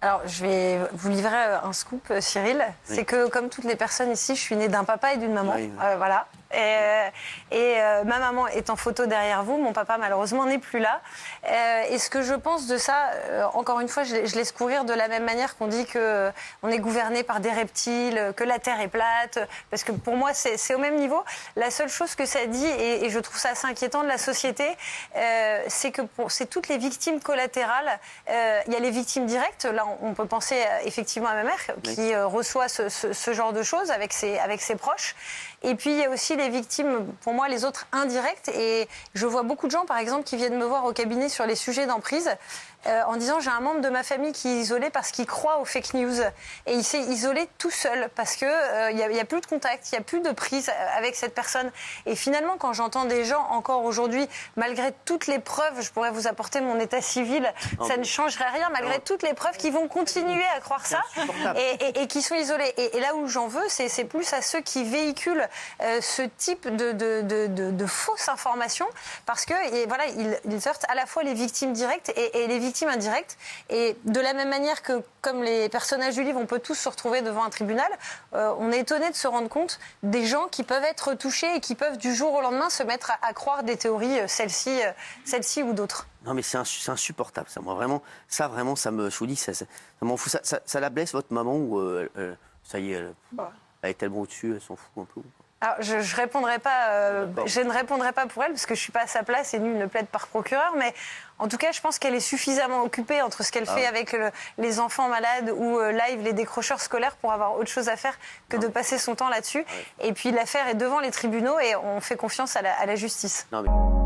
Alors, je vais vous livrer un scoop, Cyril. Oui. C'est que, comme toutes les personnes ici, je suis née d'un papa et d'une maman. Oui. Voilà. Ma maman est en photo derrière vous. Mon papa, malheureusement, n'est plus là. Et ce que je pense de ça, encore une fois, je laisse courir de la même manière qu'on dit qu'on est gouverné par des reptiles, que la Terre est plate. Parce que pour moi, c'est au même niveau. La seule chose que ça dit, et je trouve ça assez inquiétant de la société, c'est que c'est toutes les victimes collatérales. Il y a les victimes directes. Là, on peut penser effectivement à ma mère qui reçoit ce genre de choses avec ses proches. Et puis, il y a aussi les victimes, pour moi, les autres indirectes. Et je vois beaucoup de gens, par exemple, qui viennent me voir au cabinet sur les sujets d'emprise en disant « j'ai un membre de ma famille qui est isolé parce qu'il croit aux fake news ». Et il s'est isolé tout seul parce qu'il n'y a plus de contact, il n'y a plus de prise avec cette personne. Et finalement, quand j'entends des gens, encore aujourd'hui, malgré toutes les preuves, je pourrais vous apporter mon état civil, ça ne changerait rien, malgré toutes les preuves qui vont continuer à croire ça et qui sont isolés. Et là où j'en veux, c'est plus à ceux qui véhiculent ce type de fausses informations, parce que voilà, ils heurtent à la fois les victimes directes et les victimes indirectes. Et de la même manière que, comme les personnages du livre, on peut tous se retrouver devant un tribunal, on est étonné de se rendre compte des gens qui peuvent être touchés et qui peuvent du jour au lendemain se mettre à croire des théories, celle-ci ou d'autres. Non mais c'est insupportable ça, moi vraiment, ça me, je vous dis, ça m'en fout, ça la blesse votre maman ou ça y est, elle est tellement au-dessus, elle s'en fout un peu. Alors, je répondrai pas, je ne répondrai pas pour elle parce que je suis pas à sa place et nul ne plaide par procureur, mais en tout cas, je pense qu'elle est suffisamment occupée entre ce qu'elle fait avec les enfants malades ou live les décrocheurs scolaires pour avoir autre chose à faire que de passer son temps là-dessus. Et puis l'affaire est devant les tribunaux et on fait confiance à la justice. Non, mais...